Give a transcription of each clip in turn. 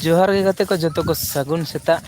जोहार गे गाते को जतो को सागुन सेताग।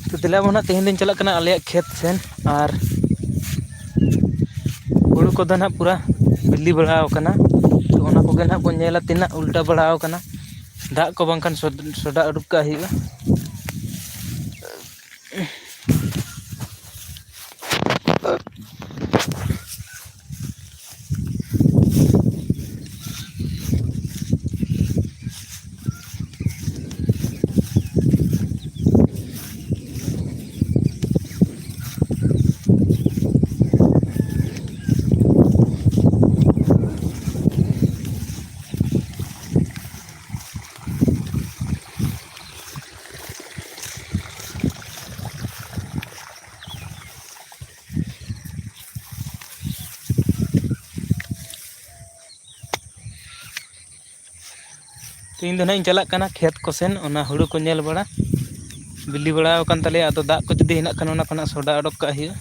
तो दिला बना तेहन दिन चला कना आले खेत सेन और हुड़ू को ना पूरा बिल्ली बड़ा कना। तो ओना को ना बन नेला तिना उल्टा बड़ा कना। दाग को बांखान सोडा उडुक का हुआ। तो इन ना चला खेत को सेन ओना हुड़ू को नेल बड़ा बिल्ली बड़ा कान तले आदो दाग को जुदी हेना खान ओना खना सोडा उडोक का हुआ।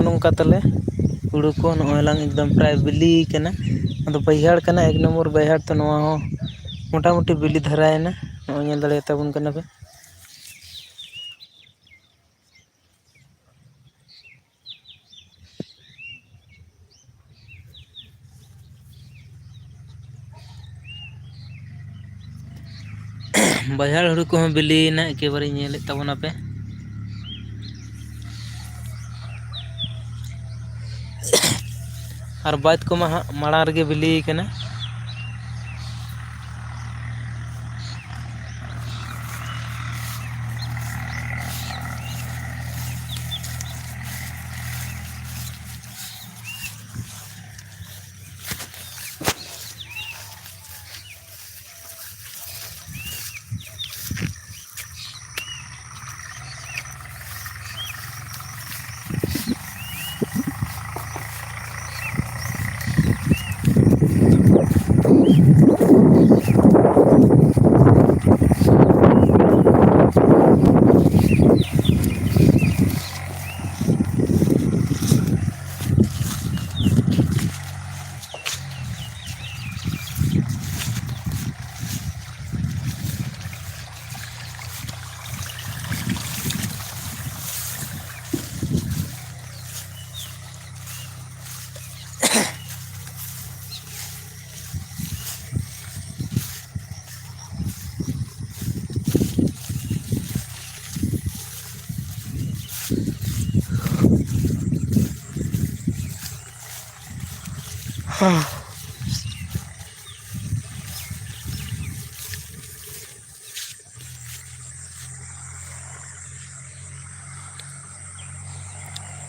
नौका तले हुड़ू को नॉयलांग एकदम प्राय बिल्ली कना। अदो बैहाड़ कना एक नंबर बैहाड़ तो नवा हो मोटा मोटी बिल्ली धरायना नॉय दड़े ताबुन कना पे। बैहाड़ हुड़ू को बिल्लीना एके बारे नेले ताबुना पे। और बात को माड़ा रगे बिल्ली कना।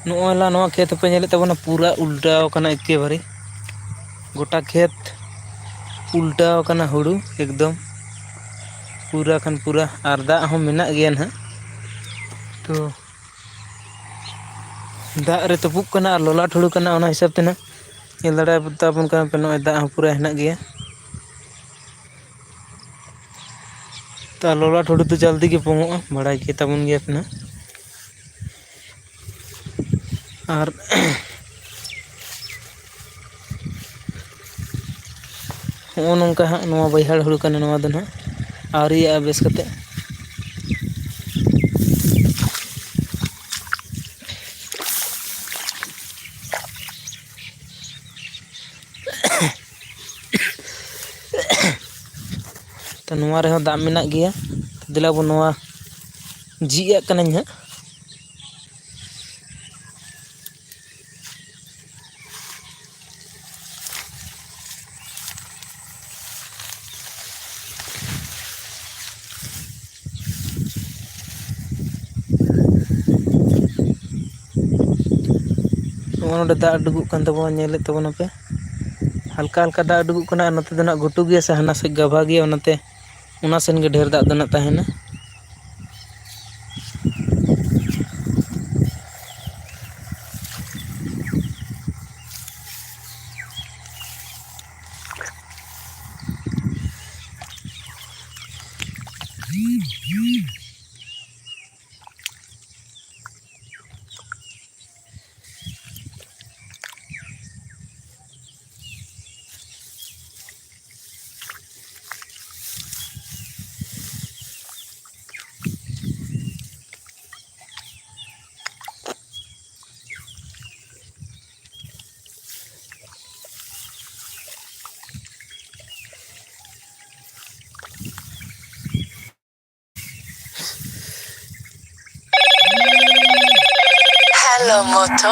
ᱱᱚᱜᱼᱚᱭ ᱱᱚᱣᱟ ᱠᱷᱮᱛ ᱦᱚᱸᱯᱮ ᱧᱮᱞᱮᱫ ᱛᱟᱵᱚᱱᱟ ᱯᱩᱨᱟᱹ ᱩᱞᱴᱟᱣ ᱠᱟᱱᱟ ᱮᱠᱮᱵᱟᱨᱮ ᱜᱚᱴᱟ ᱠᱷᱮᱛ ᱩᱞᱴᱟᱣ ᱟᱠᱟᱱᱟ ᱦᱩᱲᱩ ᱮᱠᱫᱚᱢ ᱯᱩᱨᱟᱹ ᱠᱷᱟᱱ ᱯᱩᱨᱟᱹ ᱟᱨ ᱫᱟᱜ ᱦᱚᱸ ᱢᱮᱱᱟᱜ ᱜᱮᱭᱟ ᱱᱟᱦᱟᱜ ᱛᱚ ᱫᱟᱜ ᱨᱮ ᱛᱩᱯᱩᱜ ᱠᱟᱱᱟ ᱟᱨ ᱞᱚᱞᱟᱴ ᱦᱩᱲᱩ ᱠᱟᱱᱟ ᱚᱱᱟ ᱦᱤᱥᱟᱹᱵ ᱛᱮ ᱱᱟᱜ ᱧᱮᱞ ᱫᱟᱲᱮᱭᱟᱛᱟᱵᱚᱱ ᱠᱟᱱᱟ ᱯᱮ ᱱᱚᱜᱼᱚᱭ ᱫᱟᱜ ᱦᱚᱸ ᱯᱩᱨᱟᱹ ᱦᱮᱱᱟᱜ ᱜᱮᱭᱟ ᱛᱚ ᱞᱚᱞᱟᱴ ᱦᱩᱲᱩ ᱫᱚ ᱡᱚᱞᱫᱤ ᱜᱮ ᱯᱚᱝᱚᱜᱼᱟ ᱵᱟᱲᱟᱭ ᱜᱮ ᱛᱟᱵᱚᱱ ᱜᱮᱭᱟ ᱯᱮ ᱱᱟᱜ ᱟᱨ ᱦᱚᱸᱜᱼᱚ ᱱᱚᱝᱠᱟ ᱦᱟᱸᱜ ᱱᱚᱣᱟ ᱵᱟᱹᱭᱦᱟᱹᱲ ᱦᱩᱲᱩ ᱠᱟᱱᱟ ᱱᱚᱣᱟ ᱫᱚ ᱱᱟᱦᱟᱜ ᱟᱹᱣᱨᱤᱭᱟᱜᱼᱟ ᱵᱮᱥ ᱠᱟᱛᱮᱫ ᱛᱚ ᱱᱚᱣᱟ ᱨᱮᱦᱚᱸ ᱫᱟᱜ ᱢᱮᱱᱟᱜ ᱜᱮᱭᱟ ᱫᱮᱞᱟᱵᱚ ᱱᱚᱣᱟ ᱡᱷᱤᱡ ᱟᱜ ᱠᱟᱹᱱᱟᱹᱧ ᱦᱟᱸᱜ ᱱᱚᱜᱼᱚ ᱱᱚᱸᱰᱮ ᱫᱟᱜ ᱩᱰᱩᱠᱚᱜ ᱠᱟᱱ ᱛᱟᱵᱚᱱᱟ ᱧᱮᱞᱮᱫ ᱛᱟᱵᱚᱱᱟᱯᱮ ᱦᱟᱞᱠᱟ ᱦᱟᱞᱠᱟ ᱫᱟᱜ ᱩᱰᱩᱠᱚᱜ ᱠᱟᱱᱟ ᱟᱨ ᱱᱚᱛᱮ ᱫᱚ ᱱᱟᱜ ᱜᱷᱩᱴᱩ ᱜᱮᱭᱟ ᱥᱮ ᱦᱟᱱᱟ ᱥᱮᱫ ᱜᱟᱵᱷᱟ ᱜᱮᱭᱟ ᱚᱱᱟᱛᱮ ᱚᱱᱟ ᱥᱮᱱ ᱜᱮ ᱰᱷᱮᱨ ᱫᱟᱜ ᱫᱚ ᱱᱟᱜ ᱛᱟᱦᱮᱱᱟ Hello, Moto.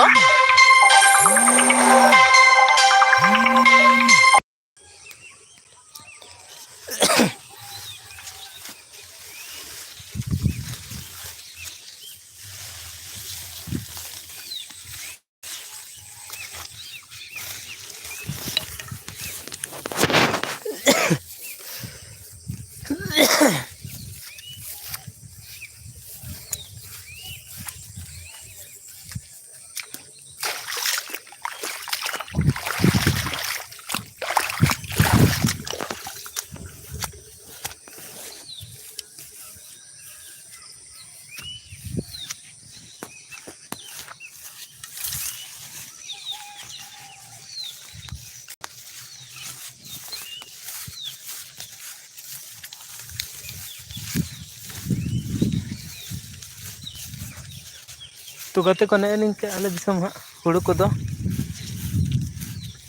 ᱛᱚ ᱜᱟᱛᱮ ᱠᱚ ᱱᱮᱜᱼᱮ ᱱᱤᱝᱠᱟᱹ ᱟᱞᱮ ᱫᱤᱥᱚᱢ ᱦᱟᱸᱜ ᱦᱩᱲᱩ ᱠᱚᱫᱚ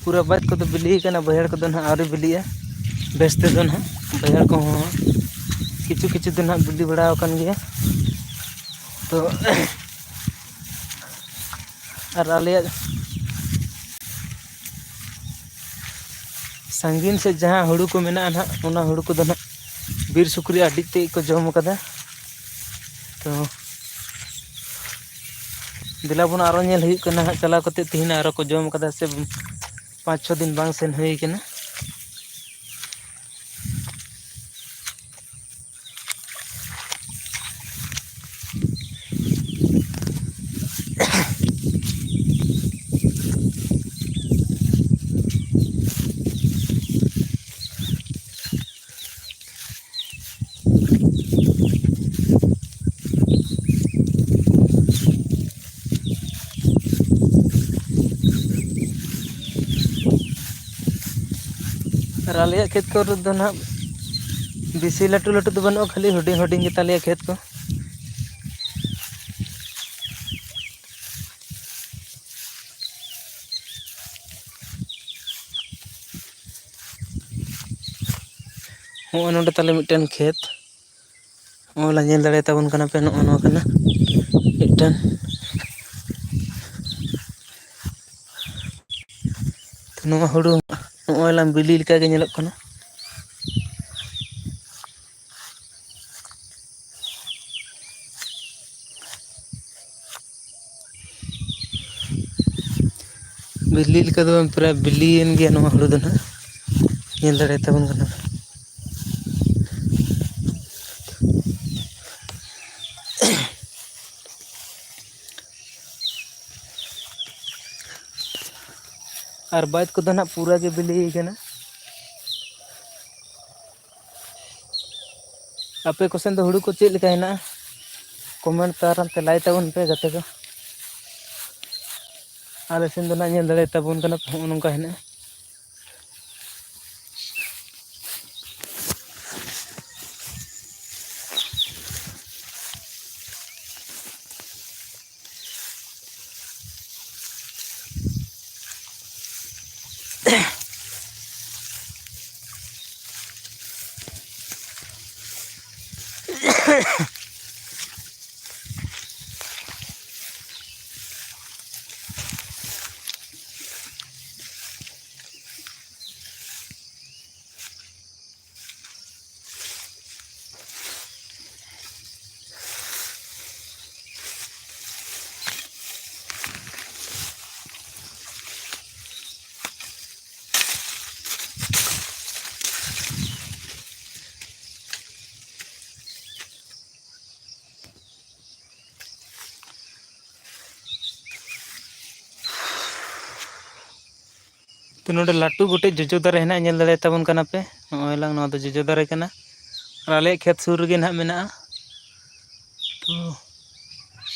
ᱯᱩᱨᱟᱹ ᱵᱟᱹᱫᱽ ᱠᱚᱫᱚ ᱵᱤᱞᱤᱭ ᱠᱟᱱᱟ ᱵᱟᱹᱭᱦᱟᱹᱲ ᱠᱚᱫᱚ ᱱᱟᱦᱟᱜ ᱟᱹᱣᱨᱤ ᱵᱤᱞᱤᱜᱼᱟ ᱵᱮᱥ ᱛᱮᱫᱚ ᱱᱟᱦᱟᱜ ᱵᱟᱹᱭᱦᱟᱹᱲ ᱠᱚᱦᱚᱸ ᱠᱤᱪᱷᱩ ᱠᱤᱪᱷᱩ ᱫᱚ ᱱᱟᱦᱟᱜ ᱵᱤᱞᱤ ᱵᱟᱲᱟᱣ ᱟᱠᱟᱱ ᱜᱮᱭᱟ ᱛᱚ ᱟᱨ ᱟᱞᱮᱭᱟᱜ ᱥᱟᱺᱜᱤᱧ ᱥᱮᱫ ᱡᱟᱦᱟᱸ ᱦᱩᱲᱩ ᱠᱚ ᱢᱮᱱᱟᱜᱼᱟ ᱱᱟᱦᱟᱜ ᱚᱱᱟ ᱦᱩᱲᱩ ᱠᱚᱫᱚ ᱱᱟᱦᱟᱜ ᱵᱤᱨ ᱥᱩᱠᱨᱤ ᱟᱹᱰᱤ ᱛᱮᱫ ᱠᱚ ᱡᱚᱢ ᱠᱟᱫᱟ ᱛᱚ ᱫᱮᱞᱟᱵᱚᱱ ᱟᱨᱚ ᱧᱮᱞ ᱦᱩᱭᱩᱜ ᱠᱟᱱᱟ ᱦᱟᱸᱜ ᱪᱟᱞᱟᱣ ᱠᱟᱛᱮᱫ ᱛᱤᱦᱤᱧ ᱟᱨᱚ ᱠᱚ ᱡᱚᱢ ᱠᱟᱫᱟ ᱥᱮ 5-6 ᱫᱤᱱ ᱵᱟᱝ ᱥᱮᱱ ᱦᱩᱭ ᱠᱟᱱᱟ ᱟᱨ ᱟᱞᱮᱭᱟᱜ ᱠᱷᱮᱛ ᱠᱚᱨᱮ ᱫᱚ ᱱᱟᱦᱟᱜ ᱵᱮᱥᱤ ᱞᱟᱹᱴᱩ ᱞᱟᱹᱴᱩ ᱫᱚ ᱵᱟᱹᱱᱩᱜᱼᱟ ᱠᱷᱟᱹᱞᱤ ᱦᱩᱰᱤᱧ ᱦᱩᱰᱤᱧ ᱜᱮᱛᱟᱞᱮᱭᱟ ᱠᱷᱮᱛ ᱠᱚ ᱦᱚᱸᱜᱼᱚᱭ ᱱᱚᱸᱰᱮ ᱛᱟᱞᱮ ᱢᱤᱫᱴᱮᱱ ᱠᱷᱮᱛ ᱱᱚᱜᱼᱚᱭ ᱞᱟᱝ ᱧᱮᱞ ᱫᱟᱲᱮᱭᱟᱛᱟᱵᱚᱱ ᱠᱟᱱᱟ ᱯᱮ ᱱᱚᱜᱼᱚ ᱱᱚᱣᱟ ᱠᱟᱱᱟ ᱢᱤᱫᱴᱮᱱ ᱱᱚᱣᱟ ᱦᱩᱲᱩ ᱱᱚᱜᱼᱚᱭ ᱞᱟᱝ ᱵᱤᱞᱤ ᱞᱮᱠᱟᱜᱮ ᱧᱮᱞᱚᱜ ᱠᱟᱱᱟ᱾ ᱵᱤᱞᱤ ᱞᱮᱠᱟ ᱫᱚ ᱵᱟᱝ ᱯᱨᱟᱭ ᱵᱤᱞᱤᱭᱮᱱ ᱜᱮᱭᱟ ᱱᱚᱣᱟ ᱦᱩᱲᱩ ᱫᱚ ᱱᱟᱦᱟᱜ ᱧᱮᱞ ᱫᱟᱲᱮᱭᱟᱛᱟᱵᱚᱱ ᱠᱟᱱᱟ᱾ ᱟᱨ ᱵᱟᱹᱫᱽ ᱠᱚᱫᱚ ᱱᱟᱦᱟᱜ ᱯᱩᱨᱟᱹ ᱜᱮ ᱵᱤᱞᱤᱭ ᱠᱟᱱᱟ᱾ ᱟᱯᱮ ᱠᱚᱥᱮᱱ ᱫᱚ ᱦᱩᱲᱩ ᱠᱚ ᱪᱮᱫ ᱞᱮᱠᱟ ᱦᱮᱱᱟᱜᱼᱟ? ᱠᱚᱢᱮᱱᱴ ᱛᱟᱨᱟᱱ ᱛᱮ ᱞᱟᱹᱭ ᱛᱟᱵᱚᱱ ᱯᱮ ᱜᱟᱛᱮ ᱠᱚ᱾ ᱟᱞᱮ ᱥᱮᱱ ᱫᱚ ᱱᱟᱦᱟᱜ ᱧᱮᱞ ᱫᱟᱲᱮᱭᱟᱛᱟᱵᱚᱱ ᱠᱟᱱᱟ ᱱᱚᱜᱼᱚ ᱱᱚᱝᱠᱟ ᱦᱮᱱᱟᱜᱼᱟ᱾ ᱛᱚ ᱱᱚᱰᱮ ᱞᱟᱹᱴᱩ ᱜᱚᱴᱮᱡ ᱡᱚᱡᱚ ᱫᱟᱨᱮ ᱦᱮᱱᱟᱜ ᱧᱮᱞ ᱫᱟᱲᱮᱭᱟᱛᱟᱵᱚᱱ ᱠᱟᱱᱟ ᱯᱮ᱾ ᱱᱚᱜᱼᱚᱭ ᱞᱟᱝ ᱱᱚᱣᱟ ᱫᱚ ᱡᱚᱡᱚ ᱫᱟᱨᱮ ᱠᱟᱱᱟ ᱟᱨ ᱟᱞᱮᱭᱟᱜ ᱠᱷᱮᱛ ᱥᱩᱨ ᱨᱮᱜᱮ ᱱᱟᱦᱟᱜ ᱢᱮᱱᱟᱜᱼᱟ᱾ ᱛᱚ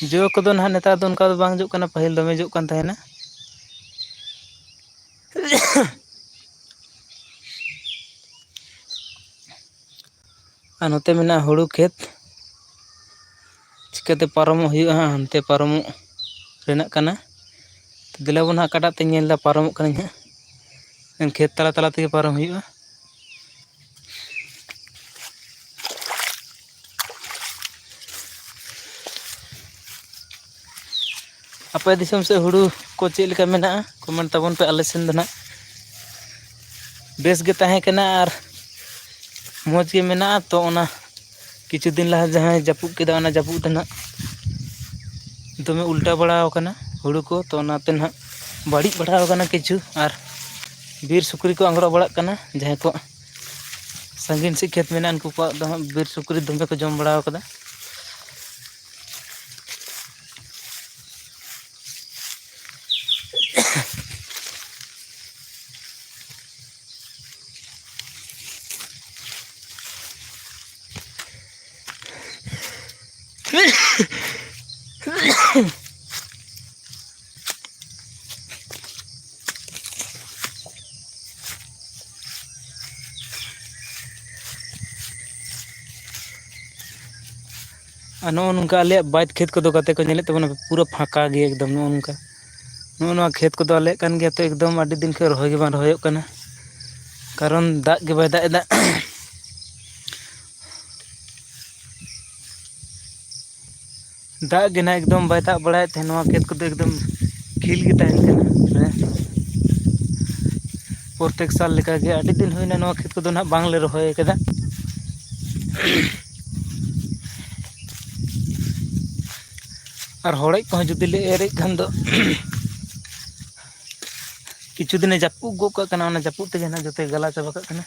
ᱡᱚ ᱠᱚᱫᱚ ᱱᱟᱦᱟᱜ ᱱᱮᱛᱟᱨ ᱫᱚ ᱚᱱᱠᱟ ᱫᱚ ᱵᱟᱝ ᱡᱚᱜ ᱠᱟᱱᱟ, ᱯᱟᱹᱦᱤᱞ ᱫᱚᱢᱮ ᱡᱚᱜ ᱠᱟᱱ ᱛᱟᱦᱮᱱᱟ᱾ ᱟᱨ ᱱᱚᱛᱮ ᱢᱮᱱᱟᱜᱼᱟ ᱦᱩᱲᱩ ᱠᱷᱮᱛ᱾ ᱪᱤᱠᱟᱹᱛᱮ ᱯᱟᱨᱚᱢᱚᱜ ᱦᱩᱭᱩᱜᱼᱟ ᱦᱟᱸᱜ ᱦᱟᱱᱛᱮ ᱯᱟᱨᱚᱢᱚᱜ ᱨᱮᱱᱟᱜ ᱠᱟᱱᱟ᱾ ᱫᱮᱞᱟᱵᱚᱱ ᱦᱟᱸᱜ ᱚᱠᱟᱴᱟᱜ ᱛᱮᱧ ᱧᱮᱞᱫᱟ ᱯᱟᱨᱚᱢᱚᱜ ᱠᱟᱹᱱᱟᱹᱧ ᱦᱟᱸᱜ᱾ ᱠᱷᱮᱛ ᱛᱟᱞᱟ ᱛᱟᱞᱟ ᱛᱮᱜᱮ ᱯᱟᱨᱚᱢ ᱦᱩᱭᱩᱜᱼᱟ᱾ ᱟᱯᱮ ᱫᱤᱥᱚᱢ ᱥᱮᱫ ᱦᱩᱲᱩ ᱠᱚ ᱪᱮᱫ ᱞᱮᱠᱟ ᱢᱮᱱᱟᱜᱼᱟ? ᱠᱚᱢᱮᱱᱴ ᱛᱟᱵᱚᱱ ᱯᱮ᱾ ᱟᱞᱮ ᱥᱮᱱ ᱫᱚ ᱱᱟᱦᱟᱜ ᱵᱮᱥ ᱜᱮ ᱛᱟᱦᱮᱸ ᱠᱟᱱᱟ ᱟᱨ ᱢᱚᱡᱽ ᱜᱮ ᱢᱮᱱᱟᱜᱼᱟ᱾ ᱛᱚ ᱚᱱᱟ ᱠᱤᱪᱷᱩ ᱫᱤᱱ ᱞᱟᱦᱟ ᱡᱟᱦᱟᱸᱭ ᱡᱟᱹᱯᱩᱫ ᱠᱮᱫᱟ, ᱚᱱᱟ ᱡᱟᱹᱯᱩᱫ ᱫᱚ ᱱᱟᱦᱟᱜ ᱫᱚᱢᱮ ᱩᱞᱴᱟᱹ ᱵᱟᱲᱟᱣ ᱠᱟᱱᱟ ᱦᱩᱲᱩ ᱠᱚ᱾ ᱛᱚ ᱚᱱᱟᱛᱮ ᱱᱟᱦᱟᱜ ᱵᱟᱹᱲᱤᱡ ᱵᱟᱲᱟᱣ ᱠᱟᱱᱟ ᱠᱤᱪᱷᱩ, ᱟᱨ ᱵᱤᱨ ᱥᱩᱠᱨᱤ ᱠᱚ ᱟᱸᱜᱽᱲᱚ ᱵᱟᱲᱟᱜ ᱠᱟᱱᱟ᱾ ᱡᱟᱦᱟᱸᱭ ᱠᱚ ᱥᱟᱺᱜᱤᱧ ᱥᱮᱫ ᱠᱷᱮᱛ ᱢᱮᱱᱟᱜᱼᱟ, ᱩᱱᱠᱩ ᱠᱚᱣᱟᱜ ᱫᱚ ᱦᱟᱸᱜ ᱵᱤᱨ ᱥᱩᱠᱨᱤ ᱫᱚᱢᱮ ᱠᱚ ᱡᱚᱢ ᱵᱟᱲᱟᱣ ᱠᱟᱫᱟ᱾ ᱟᱨ ᱱᱚᱜᱼᱚ ᱱᱚᱝᱠᱟ ᱟᱞᱮᱭᱟᱜ ᱵᱟᱹᱫᱽ ᱠᱷᱮᱛ ᱠᱚᱫᱚ ᱜᱟᱛᱮ ᱠᱚ ᱧᱮᱞᱮᱫ ᱛᱟᱵᱚᱱᱟ ᱯᱩᱨᱟᱹ ᱯᱷᱟᱸᱠᱟ ᱜᱮ ᱮᱠᱫᱚᱢ ᱱᱚᱜᱼᱚ ᱱᱚᱝᱠᱟ᱾ ᱱᱚᱜᱼᱚ ᱱᱚᱣᱟ ᱠᱷᱮᱛ ᱠᱚᱫᱚ ᱟᱞᱮᱭᱟᱜ ᱠᱟᱱ ᱜᱮᱭᱟ᱾ ᱛᱚ ᱮᱠᱫᱚᱢ ᱟᱹᱰᱤ ᱫᱤᱱ ᱠᱷᱚᱡ ᱨᱚᱦᱚᱭ ᱜᱮ ᱵᱟᱝ ᱨᱚᱦᱚᱭᱚᱜ ᱠᱟᱱᱟ, ᱠᱟᱨᱚᱱ ᱫᱟᱜ ᱜᱮ ᱵᱟᱭ ᱫᱟᱜ ᱮᱫᱟ᱾ ᱫᱟᱜ ᱜᱮ ᱱᱟᱦᱟᱜ ᱮᱠᱫᱚᱢ ᱵᱟᱭ ᱫᱟᱜ ᱵᱟᱲᱟᱭᱮᱫ ᱛᱟᱦᱮᱸᱱ᱾ ᱱᱚᱣᱟ ᱠᱷᱮᱛ ᱠᱚᱫᱚ ᱮᱠᱫᱚᱢ ᱠᱷᱤᱞ ᱜᱮ ᱛᱟᱦᱮᱱ ᱠᱟᱱᱟ᱾ ᱯᱨᱚᱛᱮᱠ ᱥᱟᱞ ᱞᱮᱠᱟᱜᱮ ᱟᱹᱰᱤ ᱫᱤᱱ ᱦᱩᱭᱱᱟ ᱱᱚᱣᱟ ᱠᱷᱮᱛ ᱠᱚᱫᱚ ᱱᱟᱦᱟᱜ ᱵᱟᱝᱞᱮ ᱨᱚᱦᱚᱭ ᱠᱟᱫᱟ᱾ ᱟᱨ ᱦᱚᱲᱮᱡ ᱠᱚᱦᱚᱸ ᱡᱩᱫᱤ ᱞᱮ ᱮᱨᱮᱫ ᱠᱷᱟᱱ ᱫᱚ ᱠᱤᱪᱷᱩ ᱫᱤᱱᱮ ᱡᱟᱹᱯᱩᱫ ᱜᱚᱫ ᱠᱟᱜ ᱠᱟᱱᱟ᱾ ᱚᱱᱟ ᱡᱟᱹᱯᱩᱫ ᱛᱮᱜᱮ ᱱᱟᱦᱟᱜ ᱡᱚᱛᱚᱭ ᱜᱟᱞᱟ ᱪᱟᱵᱟ ᱠᱟᱜ ᱠᱟᱱᱟ᱾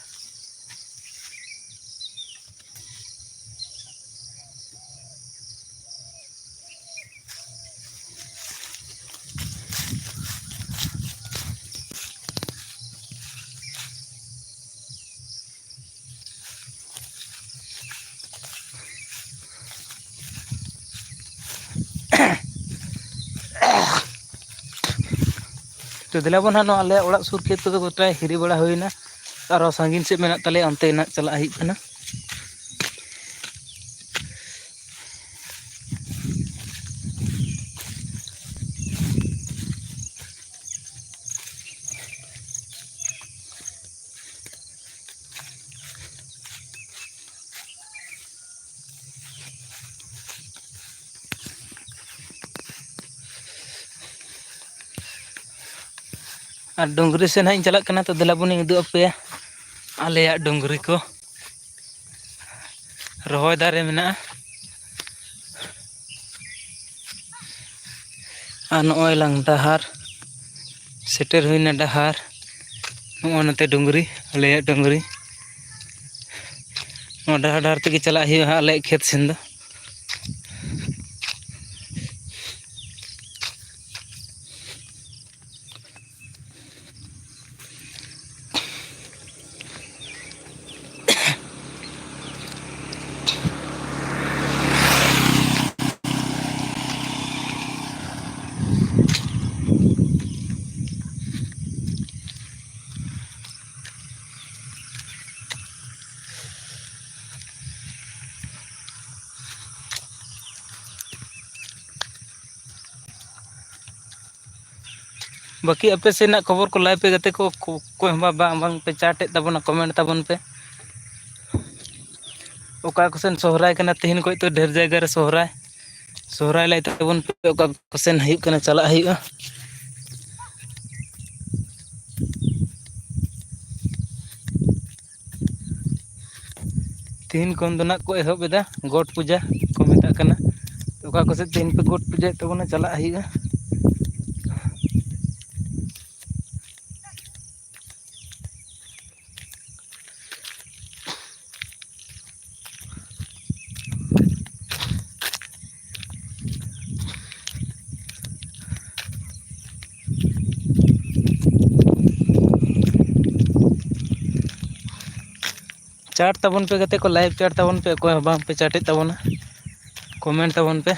ᱛᱚ ᱫᱮᱞᱟᱵᱚᱱ ᱦᱟᱸᱜ ᱱᱚᱣᱟ ᱟᱞᱮᱭᱟᱜ ᱚᱲᱟᱜ ᱥᱩᱨ ᱠᱷᱮᱛ ᱠᱚᱫᱚ ᱜᱚᱴᱟᱭ ᱦᱤᱨᱤ ᱵᱟᱲᱟ ᱦᱩᱭᱱᱟ᱾ ᱟᱨᱦᱚᱸ ᱥᱟᱺᱜᱤᱧ ᱥᱮᱫ ᱢᱮᱱᱟᱜ ᱛᱟᱞᱮᱭᱟ, ᱚᱱᱛᱮ ᱱᱟᱜ ᱪᱟᱞᱟᱜ ᱦᱩᱭᱩᱜ ᱠᱟᱱᱟ᱾ ᱟᱨ ᱰᱩᱝᱨᱤ ᱥᱮᱱ ᱦᱟᱸᱜ ᱤᱧ ᱪᱟᱞᱟᱜ ᱠᱟᱱᱟ, ᱛᱚ ᱫᱮᱞᱟ ᱵᱚᱱᱤᱧ ᱩᱫᱩᱜ ᱟᱯᱮᱭᱟ ᱟᱞᱮᱭᱟᱜ ᱰᱩᱝᱨᱤ ᱠᱚ᱾ ᱨᱚᱦᱚᱭ ᱫᱟᱨᱮ ᱢᱮᱱᱟᱜᱼᱟ ᱟᱨ ᱱᱚᱜᱼᱚᱭ ᱞᱟᱝ ᱰᱟᱦᱟᱨ ᱥᱮᱴᱮᱨ ᱦᱩᱭᱱᱟ ᱰᱟᱦᱟᱨ, ᱱᱚᱜᱼᱚᱭ ᱱᱚᱛᱮ ᱰᱩᱝᱨᱤ ᱟᱞᱮᱭᱟᱜ ᱰᱩᱝᱨᱤ, ᱱᱚᱣᱟ ᱰᱟᱦᱟᱨ ᱰᱟᱦᱟᱨ ᱛᱮᱜᱮ ᱪᱟᱞᱟᱜ ᱦᱩᱭᱩᱜᱼᱟ ᱦᱟᱸᱜ ᱟᱞᱮᱭᱟᱜ ᱠᱷᱮᱛ ᱥᱮᱱ ᱫᱚ᱾ ᱵᱟᱹᱠᱤ ᱟᱯᱮ ᱥᱮᱱᱟᱜ ᱠᱷᱚᱵᱚᱨ ᱠᱚ ᱞᱟᱹᱭ ᱯᱮ ᱜᱟᱛᱮ ᱠᱚ, ᱚᱠᱚᱭ ᱦᱚᱸ ᱵᱟᱝᱯᱮ ᱪᱟᱴᱮᱫ ᱛᱟᱵᱚᱱᱟ, ᱠᱚᱢᱮᱱᱴ ᱛᱟᱵᱚᱱ ᱯᱮ᱾ ᱚᱠᱟ ᱠᱚᱥᱮᱱ ᱥᱚᱦᱨᱟᱭ ᱠᱟᱱᱟ ᱛᱮᱦᱮᱧ ᱠᱷᱚᱡ ᱛᱚ ᱰᱷᱮᱨ ᱡᱟᱭᱜᱟ ᱨᱮ ᱥᱚᱦᱨᱟᱭ ᱞᱟᱹᱭ ᱛᱟᱵᱚᱱ ᱯᱮ, ᱚᱠᱟ ᱠᱚᱥᱮᱱ ᱦᱩᱭᱩᱜ ᱠᱟᱱᱟ ᱪᱟᱞᱟᱜ ᱦᱩᱭᱩᱜᱼᱟ᱾ ᱛᱤᱦᱤᱧ ᱠᱷᱚᱱ ᱫᱚ ᱱᱟᱜ ᱠᱚ ᱮᱦᱚᱵ ᱮᱫᱟ ᱜᱚᱴ ᱯᱩᱡᱟᱹ ᱠᱚ ᱢᱮᱛᱟᱜ ᱠᱟᱱᱟ᱾ ᱚᱠᱟ ᱠᱚᱥᱮᱫ ᱛᱮᱦᱮᱧ ᱯᱮ ᱜᱚᱴ ᱯᱩᱡᱟᱹᱭᱮᱫ ᱛᱟᱵᱚᱱᱟ ᱪᱟᱞᱟᱜ ᱦᱩᱭᱩᱜᱼᱟ᱾ ᱪᱟᱴ ᱛᱟᱵᱚᱱ ᱯᱮ ᱜᱟᱛᱮ ᱠᱚ, ᱞᱟᱭᱤᱠ ᱪᱟᱴ ᱛᱟᱵᱚᱱ ᱯᱮ, ᱚᱠᱚᱭ ᱦᱚᱸ ᱵᱟᱝᱯᱮ ᱪᱟᱴᱮᱫ ᱛᱟᱵᱚᱱᱟ, ᱠᱚᱢᱮᱱᱴ ᱛᱟᱵᱚᱱ ᱯᱮ᱾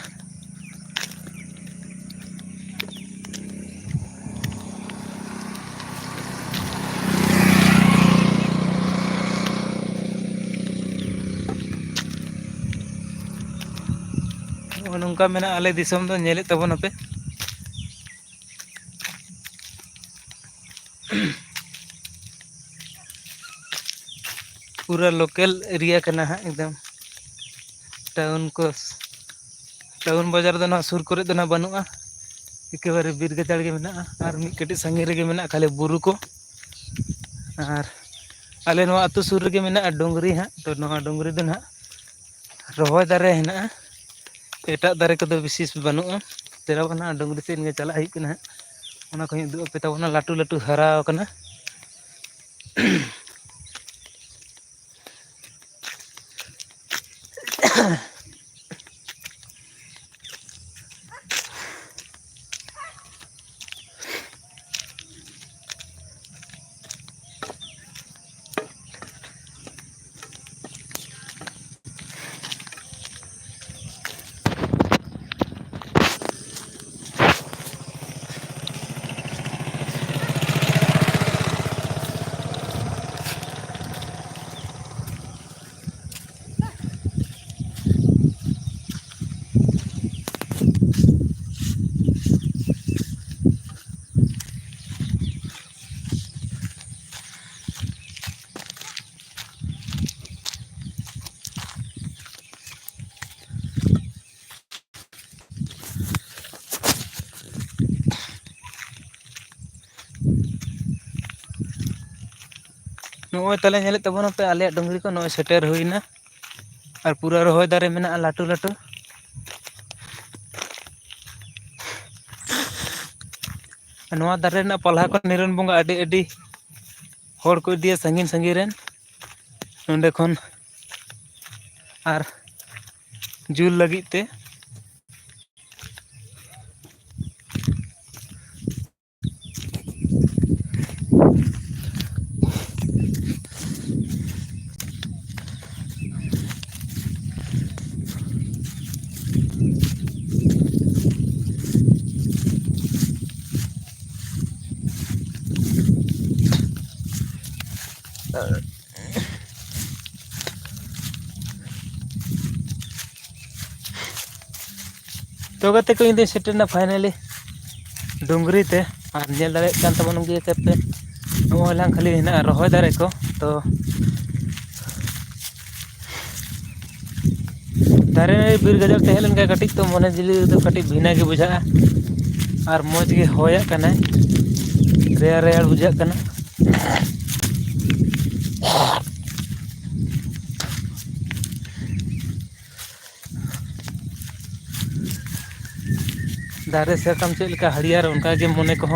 ᱱᱚᱜᱼᱚ ᱱᱚᱝᱠᱟ ᱢᱮᱱᱟᱜᱼᱟ ᱟᱞᱮ ᱫᱤᱥᱚᱢ ᱫᱚ, ᱧᱮᱞᱮᱫ ᱛᱟᱵᱚᱱᱟᱯᱮ᱾ ᱯᱩᱨᱟᱹ ᱞᱳᱠᱟᱞ ᱮᱨᱤᱭᱟ ᱠᱟᱱᱟ ᱦᱟᱸᱜ ᱮᱠᱫᱚᱢ, ᱴᱟᱣᱩᱱ ᱵᱟᱡᱟᱨ ᱫᱚ ᱱᱚᱣᱟ ᱥᱩᱨ ᱠᱚᱨᱮ ᱫᱚ ᱱᱟᱜ ᱵᱟᱹᱱᱩᱜᱼᱟ, ᱮᱠᱮᱵᱟᱨᱮ ᱵᱤᱨ ᱜᱟᱡᱟᱲ ᱜᱮ ᱢᱮᱱᱟᱜᱼᱟ, ᱟᱨ ᱢᱤᱫ ᱠᱟᱹᱴᱤᱡ ᱥᱟᱺᱜᱤᱧ ᱨᱮᱜᱮ ᱢᱮᱱᱟᱜᱼᱟ ᱠᱷᱟᱹᱞᱤ ᱵᱩᱨᱩ ᱠᱚ᱾ ᱟᱨ ᱟᱞᱮ ᱱᱚᱣᱟ ᱟᱹᱛᱩ ᱥᱩᱨ ᱨᱮᱜᱮ ᱢᱮᱱᱟᱜᱼᱟ ᱰᱩᱝᱨᱤ ᱦᱟᱸᱜ, ᱛᱚ ᱱᱚᱣᱟ ᱰᱩᱝᱨᱤ ᱫᱚ ᱱᱟᱦᱟᱜ ᱨᱚᱦᱚᱭ ᱫᱟᱨᱮ ᱦᱮᱱᱟᱜᱼᱟ, ᱮᱴᱟᱜ ᱫᱟᱨᱮ ᱠᱚᱫᱚ ᱵᱤᱥᱮᱥ ᱵᱟᱹᱱᱩᱜᱼᱟ᱾ ᱪᱮᱨᱦᱟ ᱠᱟᱱᱟ ᱰᱩᱝᱨᱤ ᱥᱮᱫ ᱜᱮ ᱪᱟᱞᱟᱜ ᱦᱩᱭᱩᱜ ᱠᱟᱱᱟ ᱦᱟᱸᱜ, ᱚᱱᱟ ᱠᱚᱧ ᱩᱫᱩᱜ ᱟᱯᱮ ᱛᱟᱵᱚᱱᱟ, ᱞᱟᱹᱴᱩ ᱞᱟᱹᱴᱩ ᱦᱟᱨᱟᱣ ᱠᱟᱱᱟ᱾ ᱱᱚᱜᱼᱚᱭ ᱛᱟᱦᱞᱮ ᱧᱮᱞᱮᱫ ᱛᱟᱵᱚᱱᱟᱯᱮ ᱟᱞᱮᱭᱟᱜ ᱰᱩᱝᱨᱤ ᱠᱚ, ᱱᱚᱜᱼᱚᱭ ᱥᱮᱴᱮᱨ ᱦᱩᱭᱱᱟ᱾ ᱟᱨ ᱯᱩᱨᱟᱹ ᱨᱚᱦᱚᱭ ᱫᱟᱨᱮ ᱢᱮᱱᱟᱜᱼᱟ ᱞᱟᱹᱴᱩ ᱞᱟᱹᱴᱩ᱾ ᱱᱚᱣᱟ ᱫᱟᱨᱮ ᱨᱮᱱᱟᱜ ᱯᱟᱞᱦᱟ ᱠᱚ ᱱᱤᱨᱚᱱ ᱵᱚᱸᱜᱟ ᱟᱹᱰᱤ ᱟᱹᱰᱤ ᱦᱚᱲ ᱠᱚ ᱤᱫᱤᱭᱟ ᱥᱟᱺᱜᱤᱧ ᱥᱟᱺᱜᱤᱧ ᱨᱮᱱ, ᱱᱚᱸᱰᱮ ᱠᱷᱚᱱ ᱟᱨ ᱡᱩᱞ ᱞᱟᱹᱜᱤᱫ ᱛᱮ᱾ ᱛᱚ ᱜᱟᱛᱮ ᱠᱚ ᱤᱧ ᱫᱩᱧ ᱥᱮᱴᱮᱨᱱᱟ ᱯᱷᱟᱭᱱᱟᱞᱤ ᱰᱩᱝᱨᱤ ᱛᱮ, ᱟᱨ ᱧᱮᱞ ᱫᱟᱲᱮᱭᱟᱜ ᱠᱟᱱ ᱛᱟᱵᱚᱱ ᱜᱮᱭᱟ ᱯᱮ, ᱱᱚᱜᱼᱚᱭ ᱞᱟᱝ ᱠᱷᱟᱹᱞᱤ ᱦᱮᱱᱟᱜᱼᱟ ᱨᱚᱦᱚᱭ ᱫᱟᱨᱮ ᱠᱚ᱾ ᱛᱚ ᱫᱟᱨᱮ ᱵᱤᱨ ᱜᱟᱡᱟᱲ ᱛᱟᱦᱮᱸ ᱞᱮᱱᱠᱷᱟᱱ ᱠᱟᱹᱴᱤᱡ ᱛᱚ ᱢᱚᱱᱮ ᱡᱤᱣᱤ ᱫᱚ ᱠᱟᱹᱴᱤᱡ ᱵᱷᱤᱱᱟᱹ ᱜᱮ ᱵᱩᱡᱷᱟᱹᱜᱼᱟ, ᱟᱨ ᱢᱚᱡᱽ ᱜᱮ ᱦᱚᱭᱟᱜ ᱠᱟᱱᱟᱭ, ᱨᱮᱭᱟᱲ ᱨᱮᱭᱟᱲ ᱵᱩᱡᱷᱟᱹᱜ ᱠᱟᱱᱟ दारे साकाम चेद लेका हरियर उनका के मने को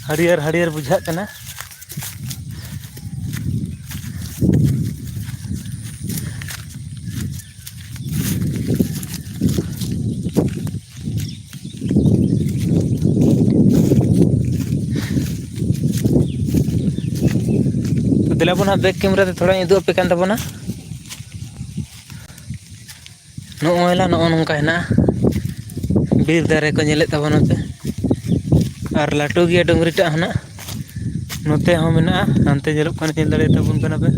हरियर हरियर बुझाग कना तो दिला बना बैक कैमरा ते थोड़ा इदु पे कान तबना नोला नो नोंका हेना बीर दारे को नेले तबना पे और लाटू गिया डोंगरीटा हना नोते हो मेना हानते जेलोग कान नेल दाड़े तबन कना पे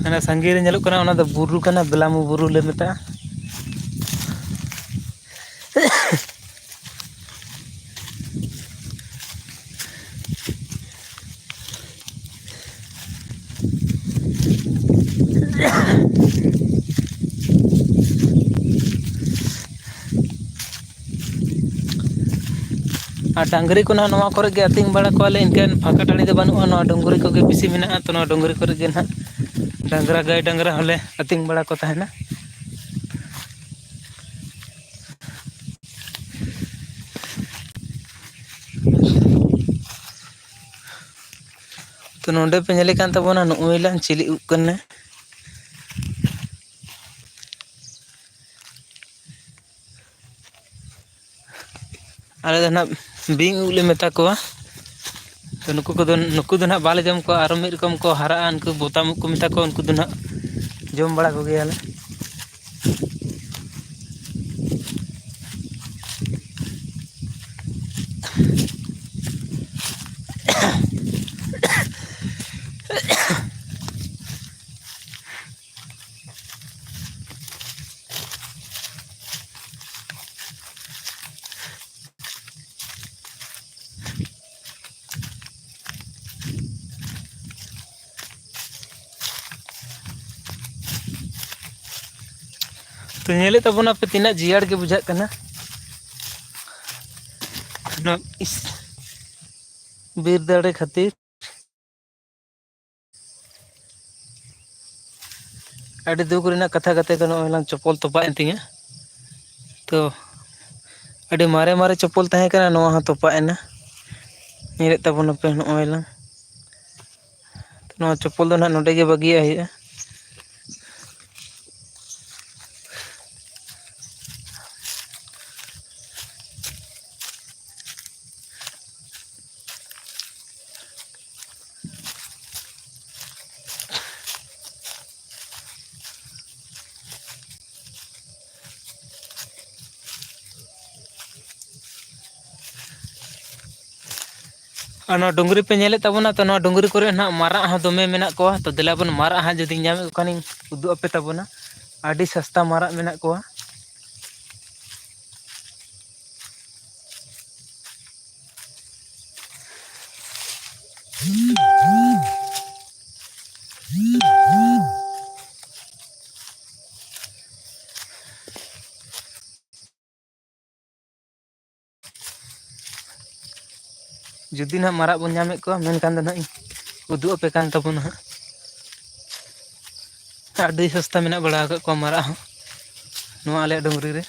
हना संगे रे नेलोग कना ओना दो बुरु कना बेलामु बुरु ले मेता डांगरी को नवा करे गे अतिंग बड़ा कोले इनकेन फाका टाणी दे बानुआ नवा डोंगरी को गे बिसी मेना तो नवा डोंगरी करे गे ना डांगरा गाय डांगरा हले अतिंग बड़ा को ताहेना तो नोंडे पे नेले कान तबना नोइलान चिली उक कने आले दना बिंग उले मेता कोवा तो नुकु दो ना बाले जम को आरो मिद रकम को हारा उनको बोताम को मेता को उनको दो ना जम बड़ा को गयाले तो नेले तबना पे तीना जियाड़ के बुझाग कना ना इस बीर दाड़े खातिर अड़ी दुख रेना कथा कते तो नोइलान चप्पल तोपा एंतिया तो अड़ी मारे मारे चप्पल तहे कना नोआ हा तोपा एना नेले तबना पे नोइलान तो नोआ चप्पल दो ना नोडे गे बगिया है डोंगरी पे नेले तबना तो डोंगरी करे ना मारा हाँ दमे मेना को तो दिला बन मारा हाँ जदि नामे कानी उदु अपे तबना आडी सस्ता मारा मेना को जुदी ना मारा बन नामे को मेनकान दो ना उदु अपे कान तबना आडी सस्ता मेना बड़ा को मारा हाँ नुआ आले डोंगरी रे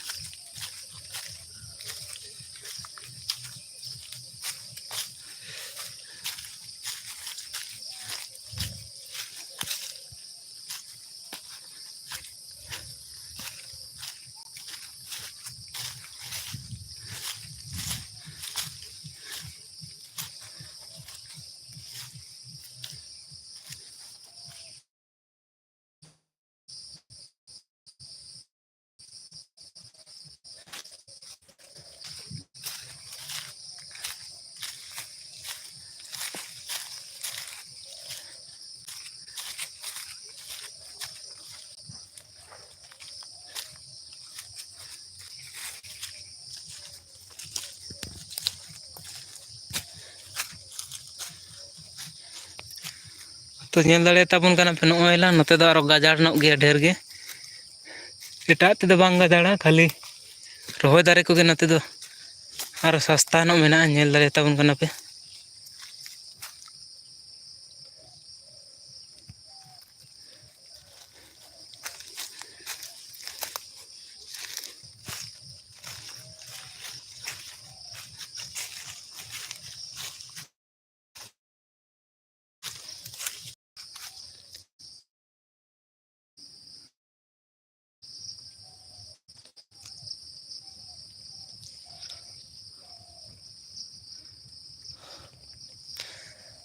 तो नेल दाड़े ताबन कना पे नोइला नोते दो आरो गाजाड़ नोग गया ढेर गे एटा ते दो बांग गाजाड़ा खाली रोहय दारे को गे नते दो ᱟᱨ ᱥᱟᱥᱛᱟ ᱧᱚᱜ ᱢᱮᱱᱟᱜᱼᱟ, ᱧᱮᱞ ᱫᱟᱲᱮ ᱛᱟᱵᱚᱱ ᱠᱟᱱᱟ ᱯᱮ᱾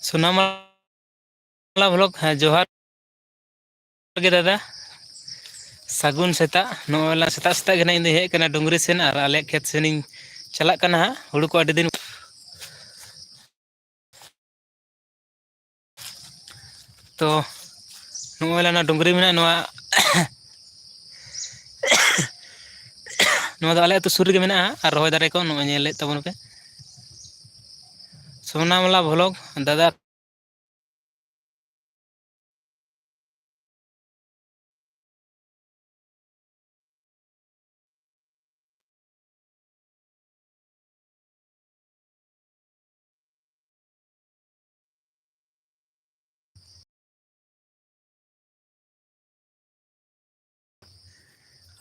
ᱥᱳᱱᱟᱢᱟᱞᱟ ᱵᱞᱚᱠ, ᱦᱮᱸ ᱡᱚᱦᱟᱨ ᱜᱮ ᱫᱟᱫᱟ, ᱥᱟᱹᱜᱩᱱ ᱥᱮᱛᱟᱜ᱾ ᱱᱚᱜᱼᱚᱭ ᱥᱮᱛᱟᱜ ᱥᱮᱛᱟᱜ ᱜᱮ ᱱᱟᱜ ᱤᱧ ᱫᱚᱧ ᱦᱮᱡ ᱟᱠᱟᱱᱟ ᱰᱩᱝᱨᱤ ᱥᱮᱱ, ᱟᱨ ᱟᱞᱮᱭᱟᱜ ᱠᱷᱮᱛ ᱥᱮᱱᱤᱧ ᱪᱟᱞᱟᱜ ᱠᱟᱱᱟ ᱦᱟᱸᱜ, ᱦᱩᱲᱩ ᱠᱚ ᱟᱹᱰᱤ ᱫᱤᱱ ᱛᱚ ᱱᱚᱜᱼᱚᱭ ᱱᱚᱣᱟ ᱰᱩᱝᱨᱤ ᱢᱮᱱᱟᱜᱼᱟ, ᱱᱚᱣᱟ ᱫᱚ ᱟᱞᱮ ᱟᱹᱛᱩ ᱥᱩᱨ ᱨᱮᱜᱮ ᱢᱮᱱᱟᱜᱼᱟ, ᱟᱨ ᱨᱚᱦᱚᱭ ᱫᱟᱨᱮ ᱠᱚ ᱱᱚᱜᱼᱚᱭ ᱧᱮᱞᱮᱫ ᱛᱟᱵᱚᱱ ᱯᱮ᱾ ᱥᱳᱱᱟᱢᱟᱞᱟ ᱵᱞᱚᱠ ᱫᱟᱫᱟ,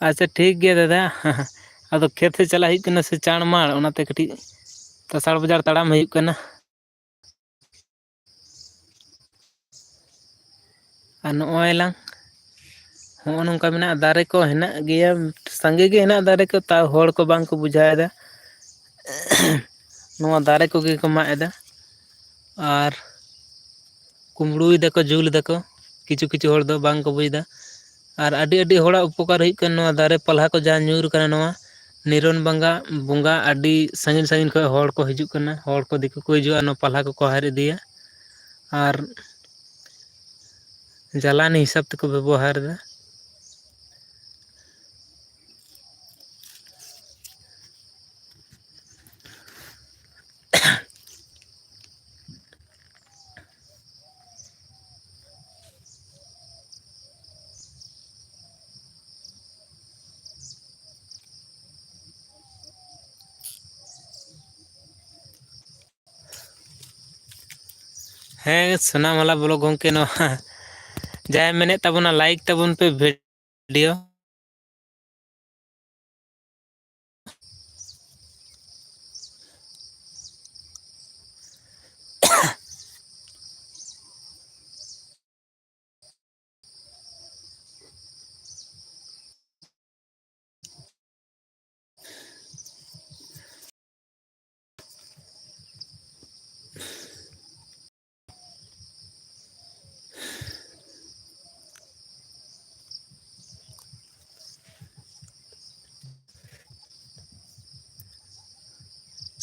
ᱟᱪᱪᱷᱟ ᱴᱷᱤᱠ ᱜᱮᱭᱟ ᱫᱟᱫᱟ, ᱟᱫᱚ ᱠᱷᱮᱛ ᱥᱮᱫ ᱪᱟᱞᱟᱜ ᱦᱩᱭᱩᱜ ᱠᱟᱱᱟ ᱥᱮ ᱪᱟᱲ ᱢᱟᱲ, ᱚᱱᱟᱛᱮ ᱠᱟᱹᱴᱤᱡ ᱛᱟᱥᱟᱲ ᱵᱟᱡᱟᱨ ᱛᱟᱲᱟᱢ ᱦᱩᱭᱩᱜ ᱠᱟᱱᱟ᱾ ᱟᱨ ᱱᱚᱜᱼᱚᱭ ᱞᱟᱝ ᱦᱚᱸᱜᱼᱚ ᱱᱚᱝᱠᱟ ᱢᱮᱱᱟᱜᱼᱟ, ᱫᱟᱨᱮ ᱠᱚ ᱦᱮᱱᱟᱜ ᱜᱮᱭᱟ, ᱥᱟᱸᱜᱮ ᱜᱮ ᱦᱮᱱᱟᱜ ᱫᱟᱨᱮ ᱠᱚ, ᱛᱟᱣ ᱦᱚᱲ ᱠᱚ ᱵᱟᱝ ᱠᱚ ᱵᱩᱡᱷᱟᱹᱣᱮᱫᱟ᱾ ᱱᱚᱣᱟ ᱫᱟᱨᱮ ᱠᱚᱜᱮ ᱠᱚ ᱢᱟᱜ ᱮᱫᱟ, ᱟᱨ ᱠᱩᱢᱵᱽᱲᱩᱭ ᱫᱟᱠᱚ, ᱡᱩᱞ ᱫᱟᱠᱚ, ᱠᱤᱪᱷᱩ ᱠᱤᱪᱷᱩ ᱦᱚᱲ ᱫᱚ ᱵᱟᱝ ᱠᱚ ᱵᱩᱡᱽ ᱮᱫᱟ᱾ ᱟᱨ ᱟᱹᱰᱤ ᱟᱹᱰᱤ ᱦᱚᱲᱟᱜ ᱩᱯᱚᱠᱟᱨ ᱦᱩᱭᱩᱜ ᱠᱟᱱᱟ, ᱱᱚᱣᱟ ᱫᱟᱨᱮ ᱯᱟᱞᱦᱟ ᱠᱚ ᱡᱟ ᱧᱩᱨ ᱠᱟᱱᱟ, ᱱᱚᱣᱟ ᱱᱤᱨᱚᱱ ᱵᱚᱸᱜᱟ ᱟᱹᱰᱤ ᱥᱟᱺᱜᱤᱧ ᱥᱟᱺᱜᱤᱧ ᱠᱷᱚᱱ ᱦᱚᱲ ᱠᱚ ᱦᱤᱡᱩᱜ ᱠᱟᱱᱟ, ᱦᱚᱲ ᱠᱚ ᱫᱤᱠᱩ ᱠᱚ ᱦᱤᱡᱩᱜᱼᱟ, ᱱᱚᱣᱟ ᱯᱟᱞᱦᱟ ᱠᱚᱠᱚ ᱦᱟᱹᱨ ᱤᱫᱤᱭᱟ, ᱟᱨ ᱡᱟᱞᱟᱱᱤ ᱦᱤᱥᱟᱹᱵ ᱛᱮᱠᱚ ᱵᱮᱵᱚᱦᱟᱨ ᱮᱫᱟ᱾ ᱦᱮᱸ ᱥᱳᱱᱟᱢᱟᱞᱟ ᱵᱞᱚᱠ ᱜᱚᱢᱠᱮ, ᱱᱚᱣᱟ ᱡᱟᱦᱟᱸᱭ ᱢᱮᱱᱮᱫ ᱛᱟᱵᱚᱱᱟ ᱞᱟᱭᱤᱠ ᱛᱟᱵᱚᱱ ᱯᱮ ᱵᱷᱤᱰᱤᱭᱳ,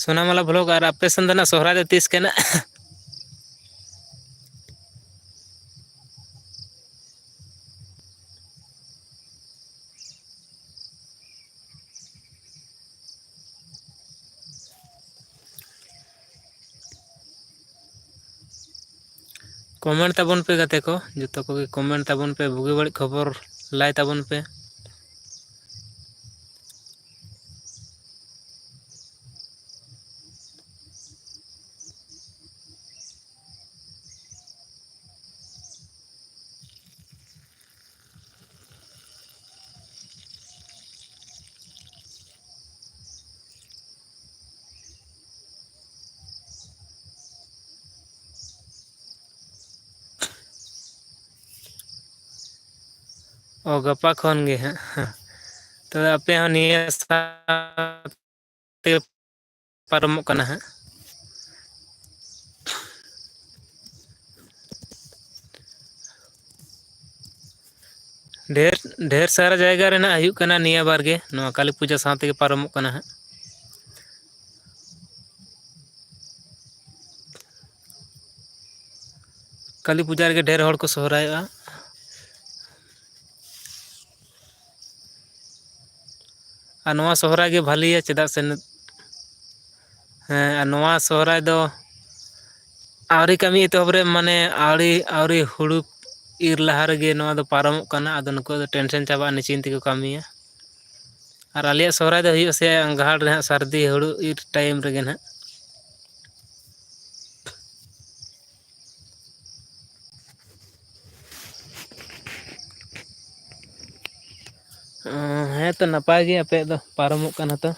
ᱥᱳᱱᱟᱢᱟᱞᱟ ᱵᱞᱚᱠ, ᱟᱨ ᱟᱯᱮ ᱥᱮᱱ ᱫᱚ ᱱᱟᱜ ᱥᱚᱦᱨᱟᱭ ᱫᱚ ᱛᱤᱥ ᱠᱟᱱᱟ? ᱠᱚᱢᱮᱱᱴ ᱛᱟᱵᱚᱱ ᱯᱮ ᱜᱟᱛᱮ ᱠᱚ, ᱡᱚᱛᱚ ᱠᱚᱜᱮ ᱠᱚᱢᱮᱱᱴ ᱛᱟᱵᱚᱱ ᱯᱮ, ᱵᱩᱜᱤ ᱵᱟᱹᱲᱤᱡ ᱠᱷᱚᱵᱚᱨ ᱞᱟᱹᱭ ᱛᱟᱵᱚᱱ ᱯᱮ᱾ ᱚ ᱜᱟᱯᱟ ᱠᱷᱚᱱ ᱜᱮ ᱦᱟᱸᱜ, ᱛᱚᱵᱮ ᱟᱯᱮ ᱦᱚᱸ ᱱᱤᱭᱟᱹ ᱛᱮ ᱯᱟᱨᱚᱢᱚᱜ ᱠᱟᱱᱟ ᱦᱟᱸᱜ᱾ ᱰᱷᱮᱨ ᱥᱟᱨᱟ ᱡᱟᱭᱜᱟ ᱨᱮᱱᱟᱜ ᱦᱩᱭᱩᱜ ᱠᱟᱱᱟ ᱱᱤᱭᱟᱹ ᱵᱟᱨ ᱜᱮ, ᱱᱚᱣᱟ ᱠᱟᱹᱞᱤ ᱯᱩᱡᱟᱹ ᱥᱟᱶ ᱛᱮᱜᱮ ᱯᱟᱨᱚᱢᱚᱜ ᱠᱟᱱᱟ ᱦᱟᱸᱜ᱾ ᱠᱟᱹᱞᱤ ᱯᱩᱡᱟᱹ ᱨᱮᱜᱮ ᱰᱷᱮᱨ ᱦᱚᱲ ᱠᱚ ᱥᱚᱦᱨᱟᱭᱚᱜᱼᱟ᱾ ᱟᱨ ᱱᱚᱣᱟ ᱥᱚᱦᱨᱟᱭ ᱜᱮ ᱵᱷᱟᱹᱞᱤᱭᱟ, ᱪᱮᱫᱟᱜ ᱥᱮ ᱦᱮᱸ ᱟᱨ ᱱᱚᱣᱟ ᱥᱚᱦᱨᱟᱭ ᱫᱚ ᱟᱹᱣᱨᱤ ᱠᱟᱹᱢᱤ ᱮᱛᱚᱦᱚᱵ ᱨᱮ, ᱢᱟᱱᱮ ᱟᱹᱣᱨᱤ ᱦᱩᱲᱩ ᱤᱨ ᱞᱟᱦᱟ ᱨᱮᱜᱮ ᱱᱚᱣᱟ ᱫᱚ ᱯᱟᱨᱚᱢᱚᱜ ᱠᱟᱱᱟ, ᱟᱫᱚ ᱱᱩᱠᱩ ᱫᱚ ᱴᱮᱱᱥᱮᱱ ᱪᱟᱵᱟᱜᱼᱟ, ᱱᱤᱪᱤᱱᱛ ᱛᱮᱠᱚ ᱠᱟᱹᱢᱤᱭᱟ᱾ ᱟᱨ ᱟᱞᱮᱭᱟᱜ ᱥᱚᱦᱨᱟᱭ ᱫᱚ ᱦᱩᱭᱩᱜᱼᱟ ᱥᱮ ᱟᱸᱜᱷᱟᱲ ᱨᱮ ᱦᱟᱸᱜ ᱥᱟᱹᱨᱫᱤ ᱦᱩᱲᱩ ᱤᱨ ᱴᱟᱭᱤᱢ ᱨᱮᱜᱮ ᱱᱟᱦᱟᱜ᱾ ᱦᱮᱸ ᱛᱚ ᱱᱟᱯᱟᱭ ᱜᱮ ᱟᱯᱮᱭᱟᱜ ᱫᱚ ᱯᱟᱨᱚᱢᱚᱜ ᱠᱟᱱᱟ ᱛᱚ᱾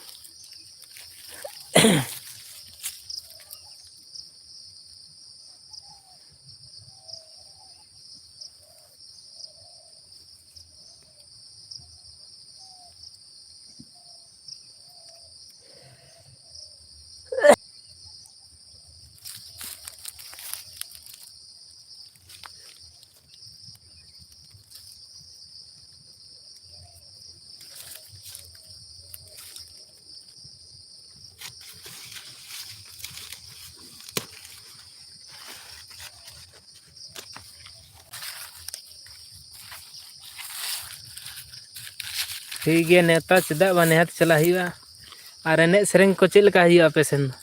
ᱴᱷᱤᱠ ᱜᱮᱭᱟ ᱱᱮᱣᱛᱟ ᱪᱮᱫᱟᱜ ᱵᱟᱝ ᱱᱤᱦᱟᱹᱛ ᱪᱟᱞᱟᱜ ᱦᱩᱭᱩᱜᱼᱟ᱾ ᱟᱨ ᱮᱱᱮᱡ ᱥᱮᱨᱮᱧ ᱠᱚ ᱪᱮᱫ ᱞᱮᱠᱟ ᱦᱩᱭᱩᱜᱼᱟ ᱟᱯᱮ ᱥᱮᱱ ᱫᱚ?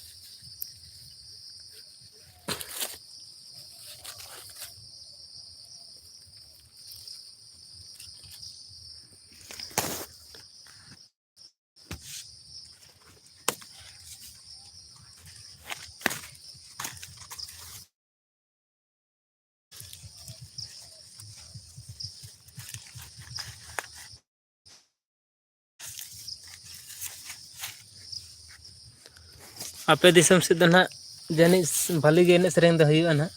ᱟᱯᱮ ᱫᱤᱥᱚᱢ ᱥᱮᱫ ᱫᱚ ᱱᱟᱦᱟᱜ ᱡᱟᱹᱱᱤᱡ ᱵᱷᱟᱹᱞᱤ ᱜᱮ ᱮᱱᱮᱡ ᱥᱮᱨᱮᱧ ᱫᱚ ᱦᱩᱭᱩᱜᱼᱟ ᱱᱟᱦᱟᱜ᱾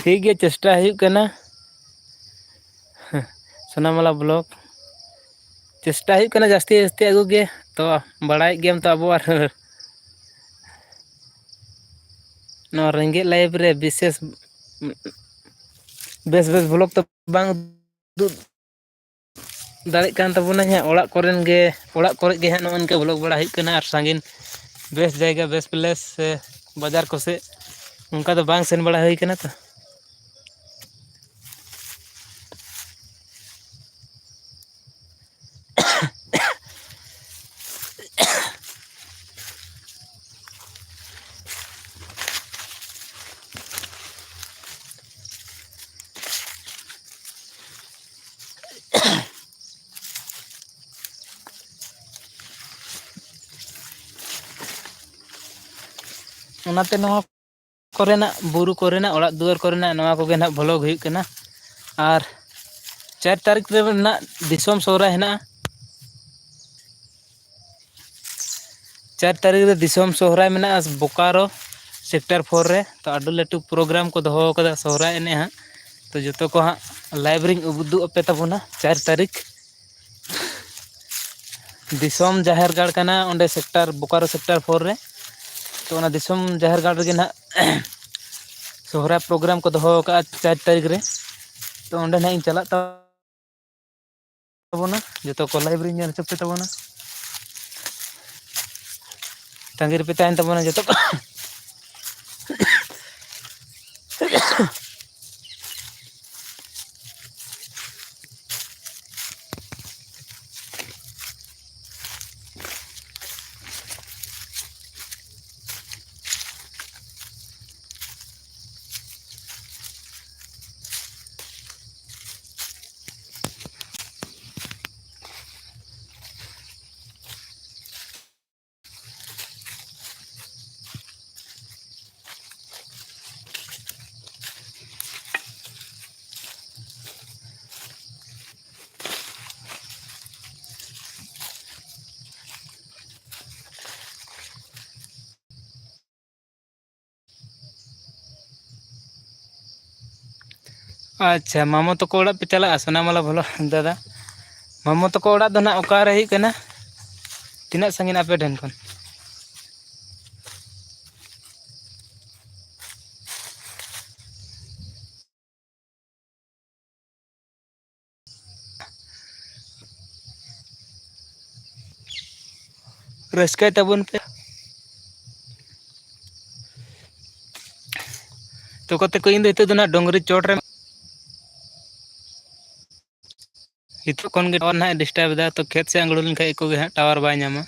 ᱴᱷᱤᱠ ᱜᱮᱭᱟ ᱪᱮᱥᱴᱟ ᱦᱩᱭᱩᱜ ᱠᱟᱱᱟ᱾ ᱥᱳᱱᱟᱢᱚᱞᱟ ᱵᱞᱚᱠ ᱪᱮᱥᱴᱟ ᱦᱩᱭᱩᱜ ᱠᱟᱱᱟ ᱡᱟᱹᱥᱛᱤ ᱡᱟᱹᱥᱛᱤ ᱟᱹᱜᱩ ᱜᱮ ᱛᱚ ᱵᱟᱲᱟᱭᱮᱫ ᱜᱮᱭᱟᱢ ᱛᱚ ᱟᱵᱚᱣᱟᱜ ᱱᱚᱣᱟ ᱨᱮᱸᱜᱮᱡ ᱞᱟᱭᱤᱯᱷ ᱨᱮ ᱵᱤᱥᱮᱥ ᱵᱮᱥ ᱵᱮᱥ ᱵᱞᱚᱠ ᱛᱚ ᱵᱟᱝ ᱩᱫᱩᱜ ᱫᱟᱲᱮᱜ ᱠᱟᱱ ᱛᱟᱵᱚᱱᱟᱧ ᱦᱟᱸᱜ ᱚᱲᱟᱜ ᱠᱚᱨᱮᱱ ᱜᱮ ᱚᱲᱟᱜ ᱠᱚᱨᱮ ᱜᱮ ᱦᱟᱸᱜ ᱱᱚᱜᱼᱚ ᱱᱚᱝᱠᱟ ᱵᱞᱚᱜ ᱵᱟᱲᱟ ᱦᱩᱭᱩᱜ ᱠᱟᱱᱟ ᱟᱨ ᱥᱟᱺᱜᱤᱧ ᱵᱮᱥ ᱡᱟᱭᱜᱟ ᱵᱮᱥ ᱯᱞᱮᱥ ᱥᱮ ᱵᱟᱡᱟᱨ ᱠᱚᱥᱮᱫ ᱚᱱᱠᱟ ᱫᱚ ᱵᱟᱝ ᱥᱮᱱ ᱵᱟᱲᱟ ᱦᱩᱭ ᱠᱟᱱᱟ ᱛᱚ᱾ ᱚᱱᱟᱛᱮ ᱱᱚᱣᱟ ᱠᱚᱨᱮᱱᱟᱜ ᱵᱩᱨᱩ ᱠᱚᱨᱮᱱᱟᱜ ᱚᱲᱟᱜ ᱫᱩᱣᱟᱹᱨ ᱠᱚᱨᱮᱱᱟᱜ ᱱᱚᱣᱟ ᱠᱚᱜᱮ ᱱᱟᱦᱟᱜ ᱵᱷᱞᱚᱜᱽ ᱦᱩᱭᱩᱜ ᱠᱟᱱᱟ᱾ ᱟᱨ 4 ᱛᱟᱹᱨᱤᱠᱷ ᱨᱮᱱᱟᱜ ᱫᱤᱥᱚᱢ ᱥᱚᱦᱨᱟᱭ ᱦᱮᱱᱟᱜᱼᱟ᱾ 4 ᱛᱟᱹᱨᱤᱠᱷ ᱨᱮ ᱫᱤᱥᱚᱢ ᱥᱚᱦᱨᱟᱭ ᱢᱮᱱᱟᱜᱼᱟ ᱵᱳᱠᱟᱨᱳ ᱥᱮᱠᱴᱟᱨ 4 ᱨᱮ ᱛᱚ ᱟᱹᱰᱤ ᱞᱟᱹᱴᱩ ᱯᱨᱳᱜᱨᱟᱢ ᱠᱚ ᱫᱚᱦᱚ ᱠᱟᱫᱟ ᱥᱚᱦᱨᱟᱭ ᱮᱱᱮᱡ ᱦᱟᱸᱜ᱾ ᱛᱚ ᱡᱚᱛᱚ ᱠᱚ ᱦᱟᱸᱜ ᱞᱟᱭᱤᱵᱷ ᱨᱤᱧ ᱩᱫᱩᱜ ᱟᱯᱮ ᱛᱟᱵᱚᱱᱟ 4 ᱛᱟᱹᱨᱤᱠᱷ ᱫᱤᱥᱚᱢ ᱡᱟᱦᱮᱨ ᱜᱟᱲ ᱠᱟᱱᱟ ᱚᱸᱰᱮ ᱥᱮᱠᱴᱟᱨ ᱵᱳᱠᱟᱨᱳ ᱥᱮᱠᱴᱟᱨ 4 ᱨᱮ ᱛᱚ ᱚᱱᱟ ᱫᱤᱥᱚᱢ ᱡᱟᱦᱮᱨ ᱜᱟᱲ ᱨᱮᱜᱮ ᱱᱟᱦᱟᱜ ᱥᱚᱦᱨᱟᱭ ᱯᱨᱳᱜᱨᱟᱢ ᱠᱚ ᱫᱚᱦᱚ ᱠᱟᱜᱼᱟ 4 ᱛᱟᱹᱨᱤᱠᱷ ᱨᱮ ᱛᱚ ᱚᱸᱰᱮ ᱱᱟᱦᱟᱜ ᱤᱧ ᱪᱟᱞᱟᱜ ᱛᱟᱵᱚᱱᱟ ᱡᱚᱛᱚ ᱠᱚ ᱞᱟᱭᱤᱵᱷ ᱨᱤᱧ ᱧᱮᱞ ᱦᱚᱪᱚ ᱯᱮ ᱛᱟᱵᱚᱱᱟ᱾ ᱛᱟᱺᱜᱤ ᱨᱮᱯᱮ ᱛᱟᱦᱮᱱ ᱛᱟᱵᱚᱱᱟ ᱡᱚᱛᱚ ᱠᱚ ᱟᱪᱪᱷᱟ ᱢᱟᱢᱚ ᱛᱟᱠᱚ ᱚᱲᱟᱜ ᱯᱮ ᱪᱟᱞᱟᱜᱼᱟ ᱥᱳᱱᱟᱢᱟᱞᱟ ᱵᱞᱚᱠ ᱫᱟᱫᱟ? ᱢᱟᱢᱚ ᱛᱟᱠᱚ ᱚᱲᱟᱜ ᱫᱚ ᱱᱟᱦᱟᱜ ᱚᱠᱟᱨᱮ ᱦᱩᱭᱩᱜ ᱠᱟᱱᱟ? ᱛᱤᱱᱟᱹᱜ ᱥᱟᱺᱜᱤᱧ ᱟᱯᱮ ᱴᱷᱮᱱ ᱠᱷᱚᱱ? रस्काय तबन पे तो कते को इन दो ना डोंगरी चोट रे हितो कौन के टावर ना डिस्टर्ब दा तो खेत से अंगड़ो लिन खाय को गे टावर बाय नामा